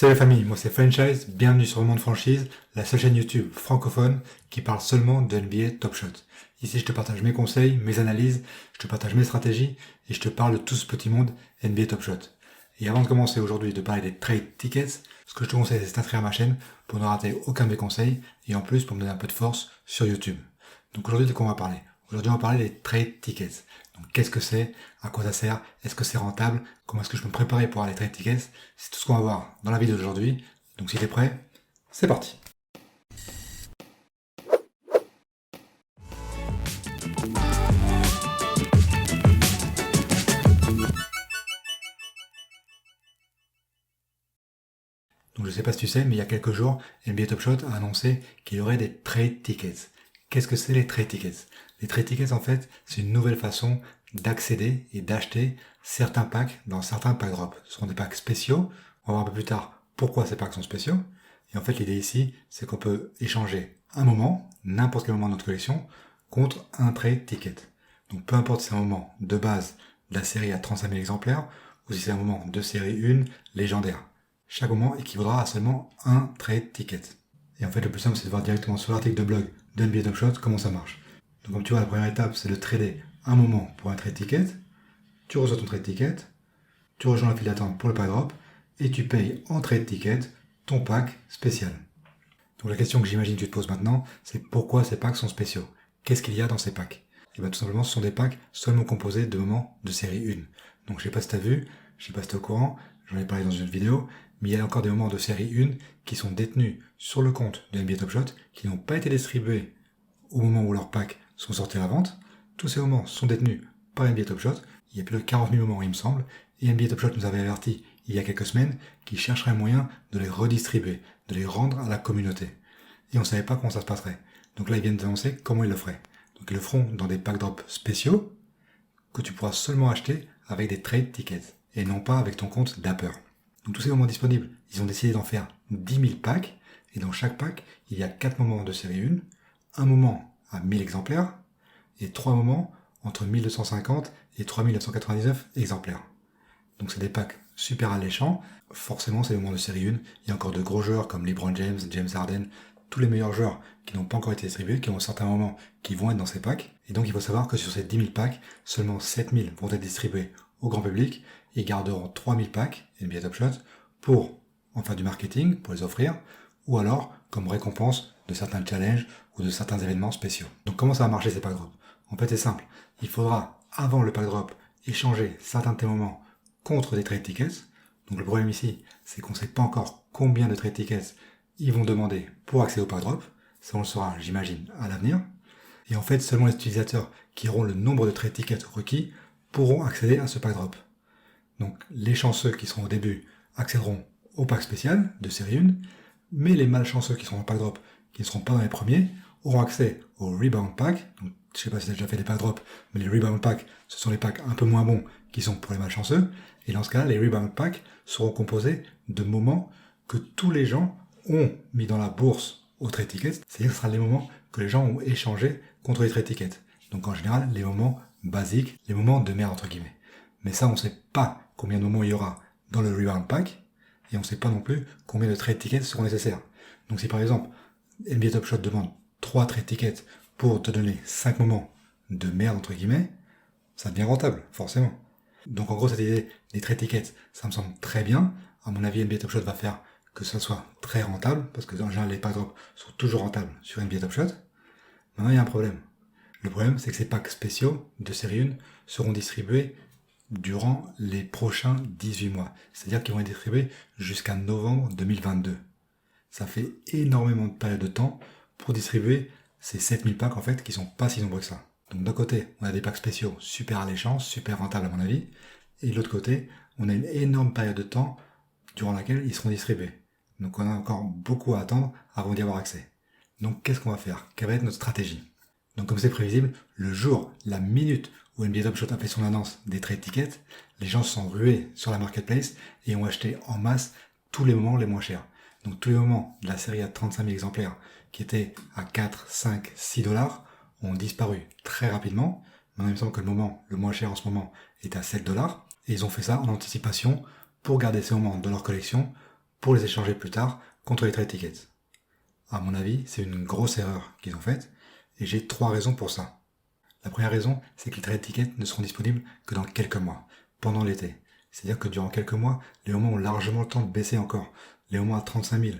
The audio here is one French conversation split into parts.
Salut la famille, moi c'est Franchise, bienvenue sur le monde franchise, la seule chaîne YouTube francophone qui parle seulement de NBA Top Shot. Ici je te partage mes conseils, mes analyses, je te partage mes stratégies et je te parle de tout ce petit monde NBA Top Shot. Et avant de commencer aujourd'hui de parler des trade tickets, ce que je te conseille c'est t'inscrire à ma chaîne pour ne rater aucun de mes conseils et en plus pour me donner un peu de force sur YouTube. Donc aujourd'hui de quoi on va parler? Aujourd'hui on va parler des trade tickets. Donc qu'est-ce que c'est? À quoi ça sert? Est-ce que c'est rentable? Comment est-ce que je peux me préparer pour avoir les trade tickets? C'est tout ce qu'on va voir dans la vidéo d'aujourd'hui. Donc si t'es prêt, c'est parti. Donc je sais pas si tu sais, mais il y a quelques jours, NBA Top Shot a annoncé qu'il y aurait des trade tickets. Qu'est-ce que c'est les trade tickets? Les trade tickets en fait, c'est une nouvelle façon d'accéder et d'acheter certains packs dans certains pack drops. Ce sont des packs spéciaux. On va voir un peu plus tard pourquoi ces packs sont spéciaux. Et en fait, l'idée ici, c'est qu'on peut échanger un moment, n'importe quel moment de notre collection, contre un trade ticket. Donc peu importe si c'est un moment de base de la série à 35 000 exemplaires, ou si c'est un moment de série 1 légendaire. Chaque moment équivaudra à seulement un trade ticket. Et en fait, le plus simple, c'est de voir directement sur l'article de blog de NBA Top Shot comment ça marche. Donc comme tu vois, la première étape, c'est de trader un moment pour un trade ticket. Tu reçois ton trade ticket, tu rejoins la file d'attente pour le pack drop, et tu payes en trade ticket ton pack spécial. Donc la question que j'imagine que tu te poses maintenant, c'est pourquoi ces packs sont spéciaux? Qu'est-ce qu'il y a dans ces packs? Et bien tout simplement, ce sont des packs seulement composés de moments de série 1. Donc je sais pas si tu as vu, je sais pas si tu es au courant, j'en ai parlé dans une vidéo, mais il y a encore des moments de série 1 qui sont détenus sur le compte de NBA Top Shot, qui n'ont pas été distribués au moment où leurs packs sont sortis à la vente. Tous ces moments sont détenus par NBA Top Shot. Il y a plus de 40 000 moments, il me semble, et NBA Top Shot nous avait averti il y a quelques semaines qu'ils chercheraient un moyen de les redistribuer, de les rendre à la communauté. Et on ne savait pas comment ça se passerait. Donc là, ils viennent d'annoncer comment ils le feraient. Donc ils le feront dans des pack drops spéciaux que tu pourras seulement acheter avec des trade tickets et non pas avec ton compte Dapper. Donc tous ces moments disponibles, ils ont décidé d'en faire 10 000 packs et dans chaque pack, il y a 4 moments de série 1, un moment à 1000 exemplaires et 3 moments entre 1250 et 3999 exemplaires. Donc c'est des packs super alléchants. Forcément, c'est le moment de série 1. Il y a encore de gros joueurs comme LeBron James, James Harden, tous les meilleurs joueurs qui n'ont pas encore été distribués, qui ont certains moments qui vont être dans ces packs. Et donc il faut savoir que sur ces 10 000 packs, seulement 7 000 vont être distribués au grand public. Ils garderont 3 000 packs, NBA Top Shot, pour en faire du marketing, pour les offrir, ou alors comme récompense de certains challenges ou de certains événements spéciaux. Donc comment ça va marcher ces pack drops? En fait c'est simple, il faudra avant le pack drop échanger certains de tes moments contre des trade tickets. Donc le problème ici, c'est qu'on ne sait pas encore combien de trade tickets ils vont demander pour accéder au pack drop. Ça on le saura, j'imagine, à l'avenir. Et en fait, seulement les utilisateurs qui auront le nombre de trade tickets requis pourront accéder à ce pack drop. Donc les chanceux qui seront au début accéderont au pack spécial de série 1, mais les malchanceux qui seront en pack drop, qui ne seront pas dans les premiers, auront accès au rebound pack. Donc, je sais pas si tu as déjà fait des pack drop, mais les rebound packs, ce sont les packs un peu moins bons qui sont pour les malchanceux. Et dans ce cas-là, les rebound packs seront composés de moments que tous les gens ont mis dans la bourse au trade ticket. C'est-à-dire que ce sera les moments que les gens ont échangés contre les trade tickets. Donc en général, les moments basiques, les moments de merde entre guillemets. Mais ça, on ne sait pas combien de moments il y aura dans le rebound pack, et on ne sait pas non plus combien de trade tickets seront nécessaires. Donc si par exemple, NBA Top Shot demande 3 trade tickets pour te donner 5 moments de merde entre guillemets, ça devient rentable, forcément. Donc en gros, cette idée des trade tickets, ça me semble très bien. À mon avis, NBA Top Shot va faire que ça soit très rentable, parce que en général, les pack drops sont toujours rentables sur NBA Top Shot. Maintenant, il y a un problème. Le problème, c'est que ces packs spéciaux de série 1 seront distribués durant les prochains 18 mois. C'est-à-dire qu'ils vont être distribués jusqu'à novembre 2022. Ça fait énormément de période de temps pour distribuer ces 7000 packs en fait qui sont pas si nombreux que ça. Donc d'un côté, on a des packs spéciaux super alléchants, super rentables à mon avis, et de l'autre côté, on a une énorme période de temps durant laquelle ils seront distribués. Donc on a encore beaucoup à attendre avant d'y avoir accès. Donc qu'est-ce qu'on va faire? Quelle va être notre stratégie? Donc comme c'est prévisible, le jour, la minute où NBA Top Shot a fait son annonce des trade tickets, les gens se sont rués sur la marketplace et ont acheté en masse tous les moments les moins chers. Donc tous les moments de la série à 35 000 exemplaires qui étaient à 4, 5, 6 dollars ont disparu très rapidement. Maintenant il me semble que le moment le moins cher en ce moment est à 7 dollars. Et ils ont fait ça en anticipation pour garder ces moments dans leur collection pour les échanger plus tard contre les trade tickets. À mon avis, c'est une grosse erreur qu'ils ont faite, et j'ai 3 raisons pour ça. La première raison, c'est que les trade tickets ne seront disponibles que dans quelques mois, pendant l'été. C'est-à-dire que durant quelques mois, les moments ont largement le temps de baisser encore. Les moments à 35 000,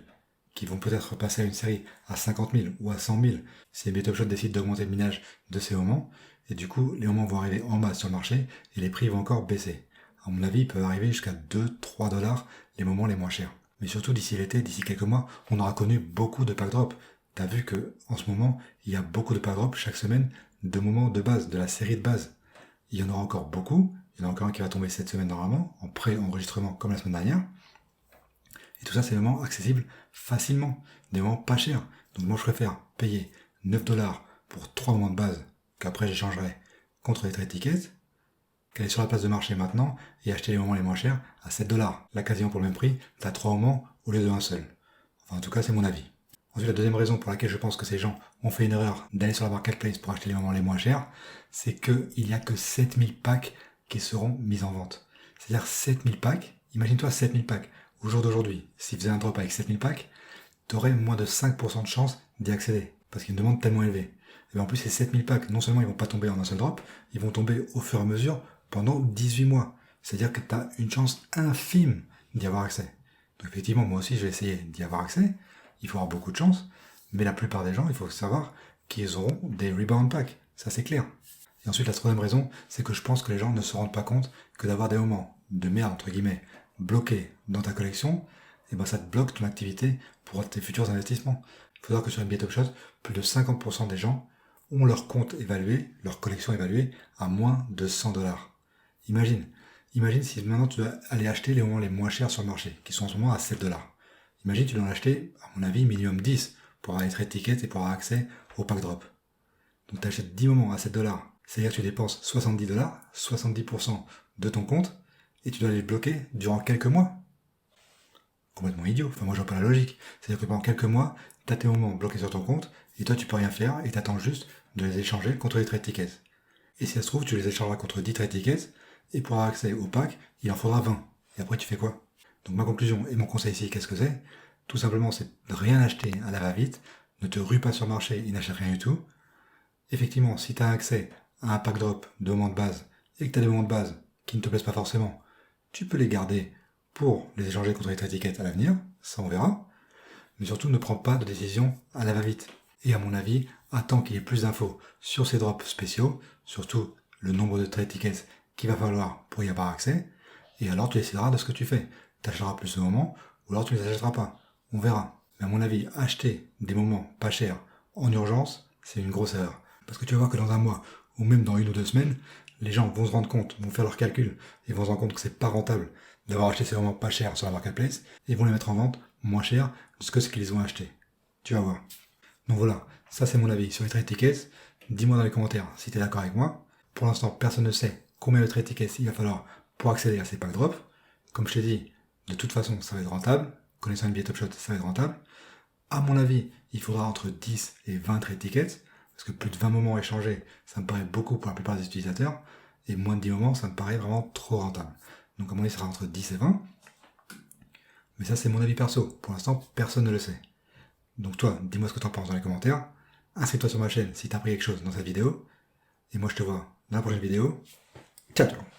qui vont peut-être passer à une série à 50 000 ou à 100 000, si NBA Top Shot décide d'augmenter le minage de ces moments, et du coup, les moments vont arriver en bas sur le marché, et les prix vont encore baisser. À mon avis, ils peuvent arriver jusqu'à 2-3 dollars les moments les moins chers. Mais surtout, d'ici l'été, d'ici quelques mois, on aura connu beaucoup de pack drop. T'as vu que, en ce moment, il y a beaucoup de pack drop chaque semaine de moments de base, de la série de base. Il y en aura encore beaucoup. Il y en a encore un qui va tomber cette semaine normalement, en pré-enregistrement comme la semaine dernière. Et tout ça, c'est des moments accessibles facilement. Des moments pas chers. Donc moi, je préfère payer 9 dollars pour 3 moments de base, qu'après j'échangerai contre les trade tickets, qu'aller sur la place de marché maintenant et acheter les moments les moins chers à 7 dollars. Là, quasiment pour le même prix, t'as 3 moments au lieu d'un seul. Enfin, en tout cas, c'est mon avis. Ensuite, la deuxième raison pour laquelle je pense que ces gens ont fait une erreur d'aller sur la marketplace pour acheter les moments les moins chers, c'est qu'il n'y a que 7000 packs qui seront mis en vente. C'est-à-dire 7000 packs, imagine-toi 7000 packs. Au jour d'aujourd'hui, s'ils faisaient un drop avec 7000 packs, t'aurais moins de 5% de chance d'y accéder, parce qu'il y a une demande tellement élevée. Et bien en plus, ces 7000 packs, non seulement ils vont pas tomber en un seul drop, ils vont tomber au fur et à mesure pendant 18 mois. C'est-à-dire que tu as une chance infime d'y avoir accès. Donc effectivement, moi aussi, je vais essayer d'y avoir accès. Il faut avoir beaucoup de chance. Mais la plupart des gens, il faut savoir qu'ils auront des rebound packs. Ça, c'est clair. Et ensuite, la troisième raison, c'est que je pense que les gens ne se rendent pas compte que d'avoir des moments de merde, entre guillemets, bloqués dans ta collection, et ben ça te bloque ton activité pour tes futurs investissements. Il faut savoir que sur NBA Top Shot, plus de 50% des gens ont leur compte évalué, leur collection évaluée à moins de 100 dollars. Imagine si maintenant tu dois aller acheter les moments les moins chers sur le marché, qui sont en ce moment à 7 dollars. Imagine tu dois en acheter, à mon avis, minimum 10 pour avoir les trade tickets et pour avoir accès au pack drop. Donc tu achètes 10 moments à 7 dollars. C'est-à-dire que tu dépenses 70 dollars, 70% de ton compte, et tu dois les bloquer durant quelques mois. Complètement idiot. Enfin, moi, je vois pas la logique. C'est-à-dire que pendant quelques mois, tu as tes moments bloqués sur ton compte, et toi, tu peux rien faire, et t'attends juste de les échanger contre les trade tickets. Et si ça se trouve, tu les échangeras contre 10 trade tickets, et pour avoir accès au pack, il en faudra 20. Et après, tu fais quoi? Donc, ma conclusion et mon conseil ici, qu'est-ce que c'est? Tout simplement, c'est de rien acheter à la va-vite, ne te rue pas sur le marché et n'achète rien du tout. Effectivement, si tu as accès à un pack drop de moments de base, et que tu as des moments de base qui ne te plaisent pas forcément, tu peux les garder pour les échanger contre les trade tickets à l'avenir, ça on verra. Mais surtout, ne prends pas de décision à la va-vite. Et à mon avis, attends qu'il y ait plus d'infos sur ces drops spéciaux, surtout le nombre de trade tickets qu'il va falloir pour y avoir accès, et alors tu décideras de ce que tu fais. Tu achèteras plus de moments, ou alors tu ne les achèteras pas. On verra. Mais à mon avis, acheter des moments pas chers en urgence, c'est une grosse erreur. Parce que tu vas voir que dans un mois, ou même dans 1 ou 2 semaines, les gens vont se rendre compte, vont faire leurs calculs, et vont se rendre compte que c'est pas rentable d'avoir acheté ces moments pas chers sur la marketplace, et vont les mettre en vente moins cher que ce qu'ils ont acheté. Tu vas voir. Donc voilà, ça c'est mon avis sur les trade tickets. Dis-moi dans les commentaires si tu es d'accord avec moi. Pour l'instant, personne ne sait combien de trade tickets il va falloir pour accéder à ces pack drops. Comme je t'ai dit, de toute façon, ça va être rentable. Connaissant NBA Top Shot, ça va être rentable. À mon avis, il faudra entre 10 et 20 trade tickets, parce que plus de 20 moments échangés, ça me paraît beaucoup pour la plupart des utilisateurs, et moins de 10 moments, ça me paraît vraiment trop rentable. Donc à mon avis, ça sera entre 10 et 20. Mais ça, c'est mon avis perso. Pour l'instant, personne ne le sait. Donc toi, dis-moi ce que tu en penses dans les commentaires. Inscris-toi sur ma chaîne si tu as appris quelque chose dans cette vidéo. Et moi, je te vois dans la prochaine vidéo. Ciao, ciao.